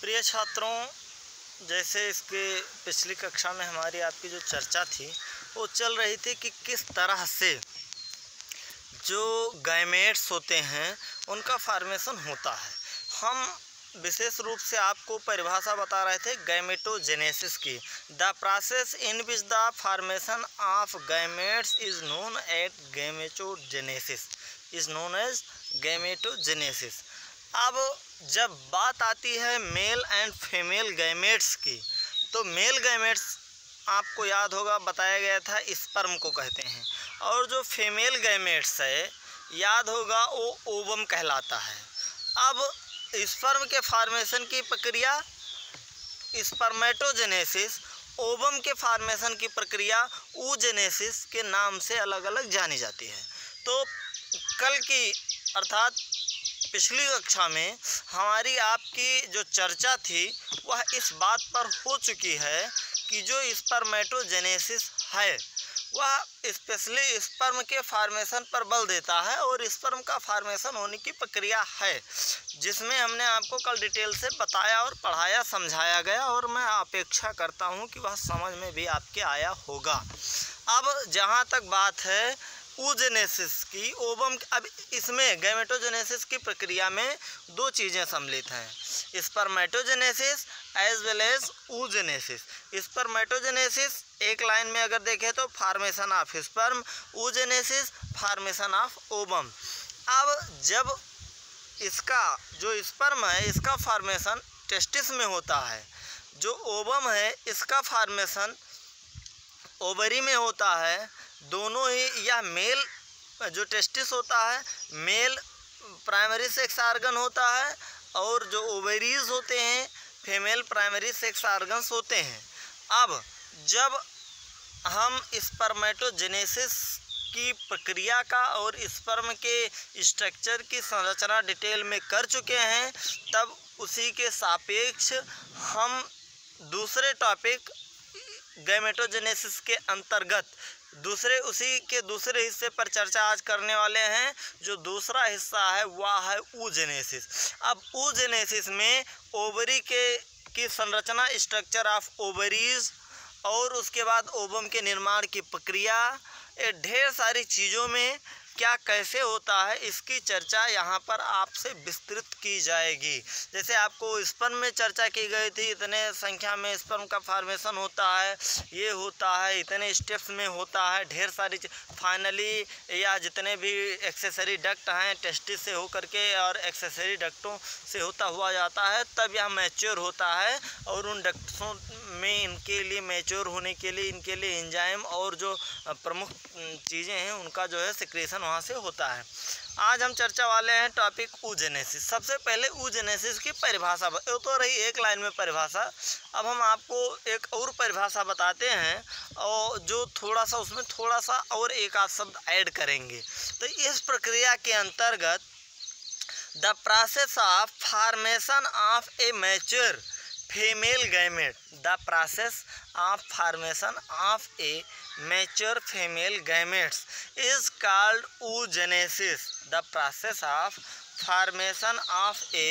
प्रिय छात्रों, जैसे इसके पिछली कक्षा में हमारी आपकी जो चर्चा थी वो चल रही थी कि किस तरह से जो गैमेट्स होते हैं उनका फॉर्मेशन होता है। हम विशेष रूप से आपको परिभाषा बता रहे थे गैमेटोजेनेसिस की। The process in which the formation of gametes is known as gametogenesis. अब जब बात आती है मेल एंड फीमेल गैमेट्स की, तो मेल गैमेट्स आपको याद होगा बताया गया था स्पर्म को कहते हैं, और जो फीमेल गैमेट्स है याद होगा वो ओवम कहलाता है। अब स्पर्म के फॉर्मेशन की प्रक्रिया स्पर्मेटोजेनेसिस, ओवम के फॉर्मेशन की प्रक्रिया oogenesis के नाम से अलग अलग जानी जाती है। तो कल की अर्थात पिछली कक्षा में हमारी आपकी जो चर्चा थी वह इस बात पर हो चुकी है कि जो स्पर्मेटोजेनेसिस है वह स्पेशली स्पर्म के फॉर्मेशन पर बल देता है और स्पर्म का फॉर्मेशन होने की प्रक्रिया है, जिसमें हमने आपको कल डिटेल से बताया और पढ़ाया समझाया गया, और मैं अपेक्षा करता हूं कि वह समझ में भी आपके आया होगा। अब जहां तक बात है oogenesis की, ओवम, अब इसमें गैमेटोजेनेसिस की प्रक्रिया में दो चीज़ें सम्मिलित हैं, spermatogenesis as well as oogenesis। Spermatogenesis एक लाइन में अगर देखें तो formation of sperm, oogenesis formation of ovum. अब जब इसका जो स्पर्म है इसका फॉर्मेशन टेस्टिस में होता है, जो ओवम है इसका फॉर्मेशन ओवरी में होता है, दोनों ही, या मेल जो टेस्टिस होता है मेल प्राइमरी सेक्स ऑर्गन होता है, और जो ओवरीज होते हैं फीमेल प्राइमरी सेक्स ऑर्गन्स होते हैं। अब जब हम स्पर्मेटोजेनेसिस की प्रक्रिया का और स्पर्म के स्ट्रक्चर की संरचना डिटेल में कर चुके हैं, तब उसी के सापेक्ष हम दूसरे टॉपिक गैमेटोजेनेसिस के अंतर्गत उसी के दूसरे हिस्से पर चर्चा आज करने वाले हैं। जो दूसरा हिस्सा है वह है oogenesis। अब oogenesis में ओवरी की संरचना, स्ट्रक्चर ऑफ ओवरीज, और उसके बाद ओवम के निर्माण की प्रक्रिया, ये ढेर सारी चीज़ों में क्या कैसे होता है इसकी चर्चा यहाँ पर आपसे विस्तृत की जाएगी। जैसे आपको स्पर्म में चर्चा की गई थी, इतने संख्या में स्पर्म का फॉर्मेशन होता है, ये होता है, इतने स्टेप्स में होता है, ढेर सारी फाइनली या जितने भी एक्सेसरी डक्ट हैं टेस्टिस से होकर के और एक्सेसरी डक्टों से होता हुआ जाता है, तब यह मैच्योर होता है, और उन डक्ट्सों में इनके लिए मैच्योर होने के लिए इनके लिए एंजाइम और जो प्रमुख चीज़ें हैं उनका जो है सिक्रेशन वहाँ से होता है। आज हम चर्चा वाले हैं टॉपिक oogenesis। सबसे पहले oogenesis की परिभाषा, ये तो रही एक लाइन में परिभाषा। अब हम आपको एक और परिभाषा बताते हैं, और जो थोड़ा सा उसमें थोड़ा सा और एक आध शब्द ऐड करेंगे। तो इस प्रक्रिया के अंतर्गत the process of formation of A mature female gamete, the process of formation of A mature female gametes is called oogenesis. The process of formation of a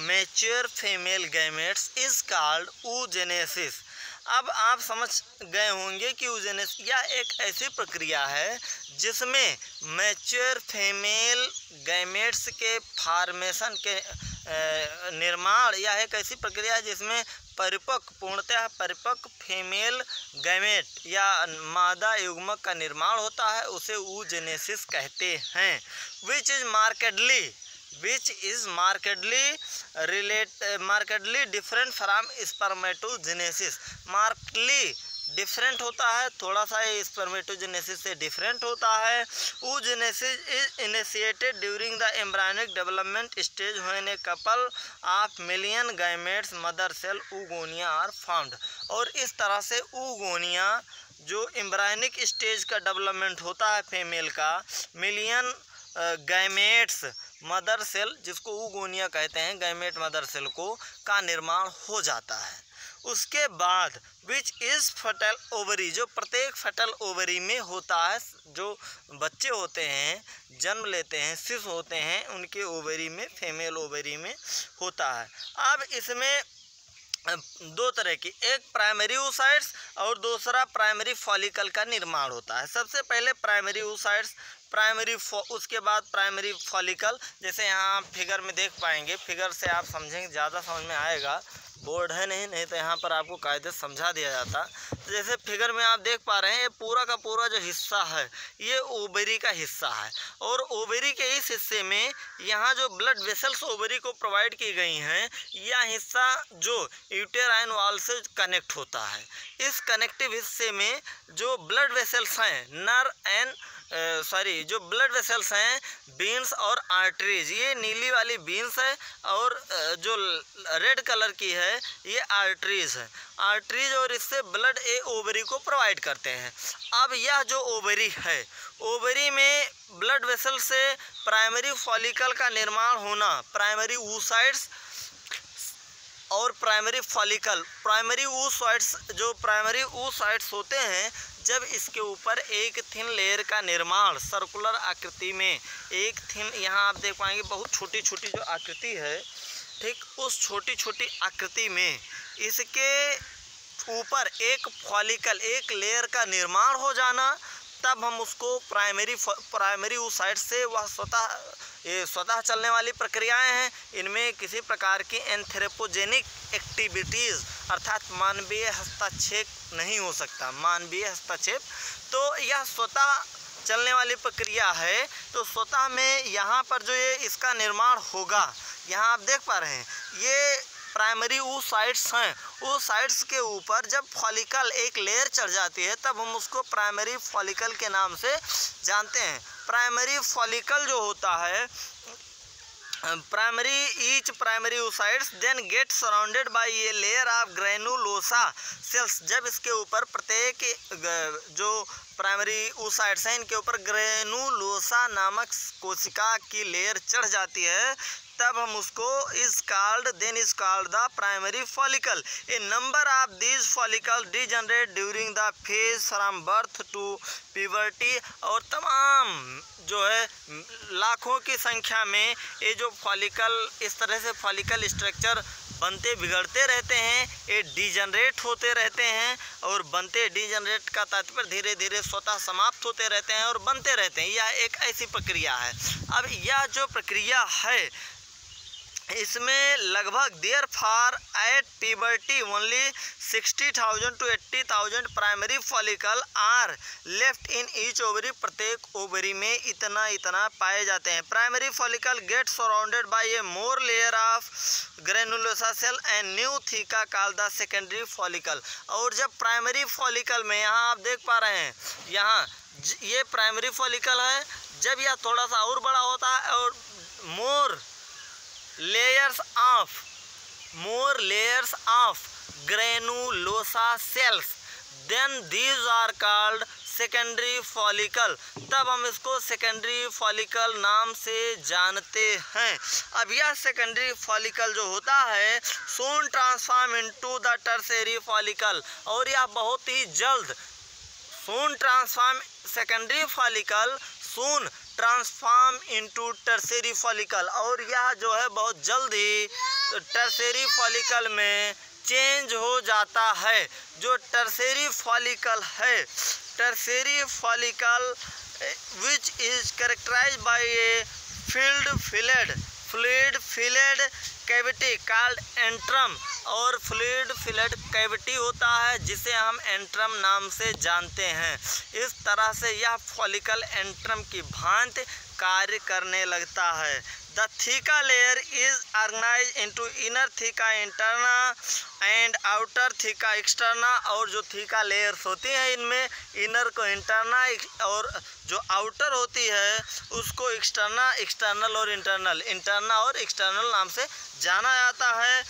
mature female gametes is called oogenesis. अब आप समझ गए होंगे कि oogenesis यह एक ऐसी प्रक्रिया है जिसमें मैच्योर फीमेल गैमेट्स के फॉर्मेशन के निर्माण, यह एक ऐसी प्रक्रिया है जिसमें पूर्णतः परिपक्व फीमेल गैमेट या मादा युग्मक का निर्माण होता है, उसे oogenesis कहते हैं। Which is markedly different from spermatogenesis. Markedly different होता है, थोड़ा सा ये स्पर्मेटोजेनेसिस से डिफरेंट होता है। oogenesis is initiated during the embryonic development stage when a couple of million gametes mother cell oogonia are found. और इस तरह से oogonia जो एम्ब्रायनिक स्टेज का डेवलपमेंट होता है फीमेल का, मिलियन गैमेट्स मदर सेल जिसको oogonia कहते हैं, गैमेट मदर सेल को, का निर्माण हो जाता है। उसके बाद विच इज़ फर्टाइल ओवरी, जो प्रत्येक फर्टाइल ओवरी में होता है, जो बच्चे होते हैं जन्म लेते हैं शिशु होते हैं उनके ओवरी में, फीमेल ओवरी में होता है। अब इसमें दो तरह की, एक प्राइमरी oocytes और दूसरा प्राइमरी फॉलिकल का निर्माण होता है। सबसे पहले प्राइमरी oocytes, उसके बाद प्राइमरी फॉलिकल। जैसे यहाँ आप फिगर में देख पाएंगे, फिगर से आप समझेंगे, ज़्यादा समझ में आएगा, बोर्ड है नहीं तो यहाँ पर आपको कायदे से समझा दिया जाता। तो जैसे फिगर में आप देख पा रहे हैं, ये पूरा का पूरा जो हिस्सा है ये ओवरी का हिस्सा है, और ओवरी के इस हिस्से में यहाँ जो ब्लड वेसल्स ओवरी को प्रोवाइड की गई हैं, यह हिस्सा जो यूटेराइन वॉल से कनेक्ट होता है। इस कनेक्टिव हिस्से में जो ब्लड वेसल्स हैं जो ब्लड वेसल्स हैं बीन्स और आर्टरीज, ये नीली वाली बीन्स है, और जो रेड कलर की है ये आर्टरीज है, आर्टरीज, और इससे ब्लड ओवरी को प्रोवाइड करते हैं। अब यह जो ओवरी है, ओवरी में ब्लड वेसल से प्राइमरी फॉलिकल का निर्माण होना, प्राइमरी oocytes और प्राइमरी फॉलिकल, प्राइमरी oocytes, जो प्राइमरी oocytes होते हैं, जब इसके ऊपर एक थिन लेयर का निर्माण सर्कुलर आकृति में, एक थिन, यहाँ आप देख पाएंगे बहुत छोटी छोटी जो आकृति है, ठीक उस छोटी छोटी आकृति में इसके ऊपर एक फॉलिकल, एक लेयर का निर्माण हो जाना, तब हम उसको प्राइमरी oocytes से, वह स्वतः चलने वाली प्रक्रियाएं हैं, इनमें किसी प्रकार की एंथ्रोपोजेनिक एक्टिविटीज़ अर्थात मानवीय हस्तक्षेप नहीं हो सकता, मानवीय हस्तक्षेप। तो यह स्वतः चलने वाली प्रक्रिया है, तो स्वतः में यहाँ पर जो ये इसका निर्माण होगा, यहाँ आप देख पा रहे हैं ये प्राइमरी oocytes हैं, oocytes के ऊपर जब फॉलिकल एक लेयर चढ़ जाती है तब हम उसको प्राइमरी फॉलिकल के नाम से जानते हैं। प्राइमरी फॉलिकल जो होता है, each primary oocytes then get surrounded by a layer of granulosa cells। जब इसके ऊपर प्रत्येक जो प्राइमरी oocytes हैं इनके ऊपर ग्रेनुलोसा नामक कोशिका की लेयर चढ़ जाती है, तब हम उसको is called the primary follicle. A number of these follicle degenerate during the phase from birth to puberty, और तमाम जो है लाखों की संख्या में ये जो फॉलिकल, इस तरह से फॉलिकल स्ट्रक्चर बनते बिगड़ते रहते हैं, ये डिजनरेट होते रहते हैं, और बनते, डिजनरेट का तात्पर्य धीरे धीरे स्वतः समाप्त होते रहते हैं और बनते रहते हैं। यह एक ऐसी प्रक्रिया है। अब यह जो प्रक्रिया है इसमें लगभग there for at puberty only 60,000 to 80,000 primary follicle are left in each ovary, प्रत्येक ओवरी में इतना पाए जाते हैं। Primary follicle get surrounded by a more layer of granulosa cell and new theca called the secondary follicle. और जब primary follicle में, यहाँ आप देख पा रहे हैं, यहाँ ये प्राइमरी फॉलिकल है, जब यह थोड़ा सा और बड़ा होता है और more layers of granulosa cells, then these are called secondary follicle, तब हम इसको सेकेंडरी फॉलिकल नाम से जानते हैं। अब यह सेकेंडरी फॉलिकल जो होता है soon transform into the tertiary follicle, और यह बहुत ही जल्द soon transform, secondary follicle soon transform into tertiary follicle, और यह जो है बहुत जल्द ही टर्शियरी फॉलिकल में चेंज हो जाता है। जो टर्शियरी फॉलिकल है, tertiary follicle which is characterised by a fluid filled cavity called antrum, और फ्लूइड फिलेड कैविटी होता है जिसे हम एंट्रम नाम से जानते हैं। इस तरह से यह फॉलिकल एंट्रम की भांति कार्य करने लगता है। The theca layer is organize into inner theca interna and outer theca externa, और जो थीका लेयर्स होती हैं इनमें इनर को इंटरना और जो आउटर होती है उसको एक्सटर्नल और इंटरना और एक्सटर्नल नाम से जाना जाता है।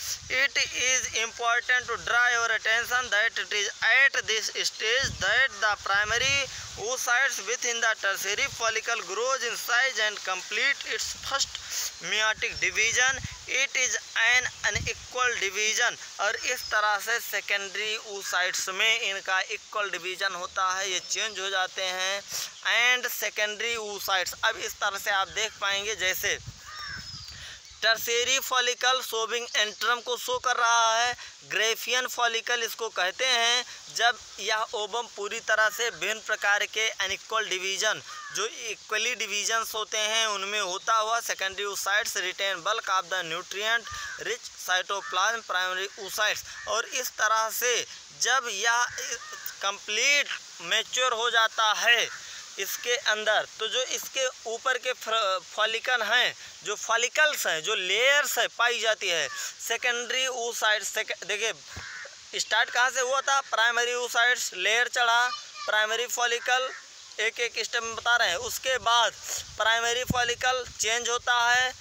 It is important to draw your attention that it is at this stage that the primary oocytes within the tertiary follicle grows in size and complete its first meiotic division it is an unequal division, और इस तरह से secondary oocytes में इनका equal division होता है, ये change हो जाते हैं। एंड सेकेंडरी oocytes, अब इस तरह से आप देख पाएंगे जैसे टर्शियरी फॉलिकल शोविंग एंट्रम को शो कर रहा है, ग्रेफियन फॉलिकल इसको कहते हैं जब यह ओवम पूरी तरह से विभिन्न प्रकार के अनइक्वल डिवीज़न जो इक्वली डिवीजन्स होते हैं उनमें होता हुआ secondary oocytes retain bulk of the nutrient rich cytoplasm primary oocytes, और इस तरह से जब यह कंप्लीट मैच्योर हो जाता है इसके अंदर, तो जो इसके ऊपर के फॉलिकल हैं, जो फॉलिकल्स हैं, जो लेयर्स है पाई जाती है सेकेंडरी oocytes। देखिए स्टार्ट कहाँ से हुआ था, प्राइमरी oocytes, लेयर चढ़ा, प्राइमरी फॉलिकल, एक एक स्टेप में बता रहे हैं। उसके बाद प्राइमरी फॉलिकल चेंज होता है,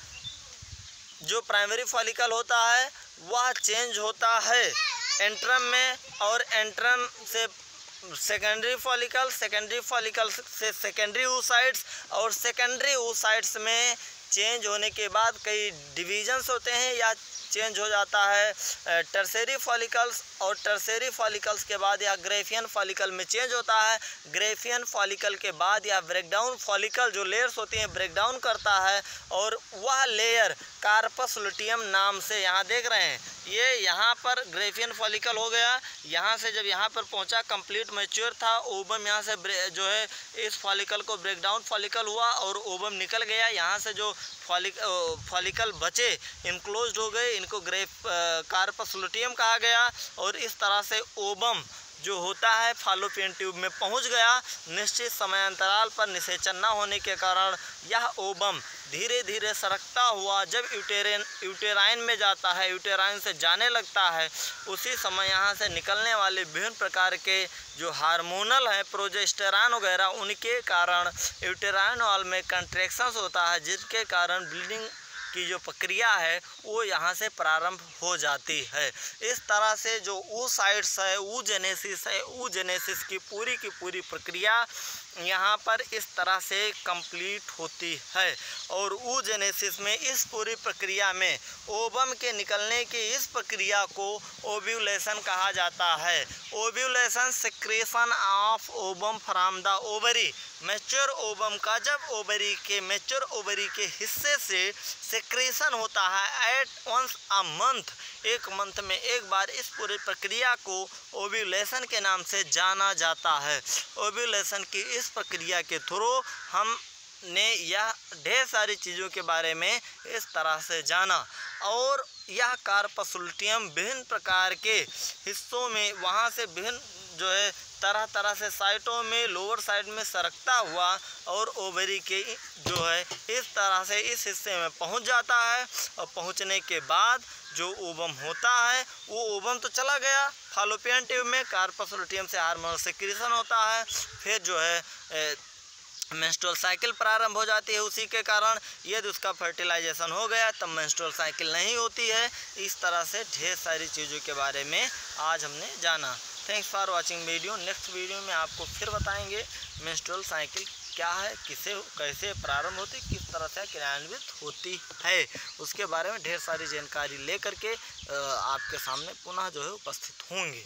जो प्राइमरी फॉलिकल होता है वह चेंज होता है एंट्रम में, और एंट्रम से सेकेंडरी फॉलिकल, सेकेंडरी फॉलिकल से सेकेंडरी oocytes, और सेकेंडरी oocytes में चेंज होने के बाद कई डिवीजन्स होते हैं या चेंज हो जाता है टर्शियरी फॉलिकल्स, और टर्शियरी फॉलिकल्स के बाद यह ग्रेफियन फॉलिकल में चेंज होता है। ग्रेफियन फॉलिकल के बाद यह ब्रेकडाउन फॉलिकल जो लेयर्स होती हैं ब्रेकडाउन करता है, और वह लेयर कार्पस लुटियम नाम से, यहाँ देख रहे हैं ये यहाँ पर ग्रेफियन फॉलिकल हो गया, यहाँ से जब यहाँ पर पहुँचा कंप्लीट मैच्योर था ओवम, यहाँ से जो है इस फॉलिकल को ब्रेकडाउन फॉलिकल हुआ और ओवम निकल गया, यहाँ से जो फॉलिकल बचे इनक्लोज्ड हो गए, इनको कार्पस लुटियम कहा गया, और इस तरह से ओवम जो होता है फॉलोपियन ट्यूब में पहुंच गया। निश्चित समयांतराल पर निषेचन न होने के कारण यह ओवम धीरे धीरे सरकता हुआ जब यूटेराइन में जाता है, यूटेराइन से जाने लगता है, उसी समय यहाँ से निकलने वाले विभिन्न प्रकार के जो हार्मोनल हैं प्रोजेस्टेरॉन वगैरह, उनके कारण यूटेराइन वॉल में कंट्रैक्शंस होता है, जिसके कारण ब्लीडिंग की जो प्रक्रिया है वो यहाँ से प्रारंभ हो जाती है। इस तरह से जो oocytes है, oogenesis है, oogenesis की पूरी प्रक्रिया यहाँ पर इस तरह से कंप्लीट होती है। और oogenesis में इस पूरी प्रक्रिया में ओवम के निकलने की इस प्रक्रिया को ओव्यूलेशन कहा जाता है। Ovulation secretion of ovum from the ovary, mature ovum का जब ओवरी के मैच्योर ओवरी के हिस्से से सेक्रेशन होता है एट वंस अ मंथ, एक मंथ में एक बार, इस पूरी प्रक्रिया को ओव्यूलेशन के नाम से जाना जाता है। ओव्यूलेशन की इस प्रक्रिया के थ्रू हमने यह ढेर सारी चीज़ों के बारे में इस तरह से जाना, और यह कार्पस लुटियम विभिन्न प्रकार के हिस्सों में वहाँ से विभिन्न जो है तरह तरह से साइटों में लोअर साइड में सरकता हुआ और ओवरी के जो है इस तरह से इस हिस्से में पहुंच जाता है, और पहुंचने के बाद जो ओवम होता है वो ओवम तो चला गया फॉलोपियन ट्यूब में, कार्पस लुटियम से हार्मोनल सेक्रेशन होता है, फिर जो है मेंस्ट्रुअल साइकिल प्रारंभ हो जाती है। उसी के कारण यदि उसका फर्टिलाइजेशन हो गया तब मेंस्ट्रुअल साइकिल नहीं होती है। इस तरह से ढेर सारी चीज़ों के बारे में आज हमने जाना। Thanks for watching video. Next video में आपको फिर बताएंगे मेंस्ट्रुअल साइकिल क्या है, कैसे प्रारंभ होती, किस तरह से क्रियान्वित होती है, उसके बारे में ढेर सारी जानकारी लेकर के आपके सामने पुनः जो है उपस्थित होंगे।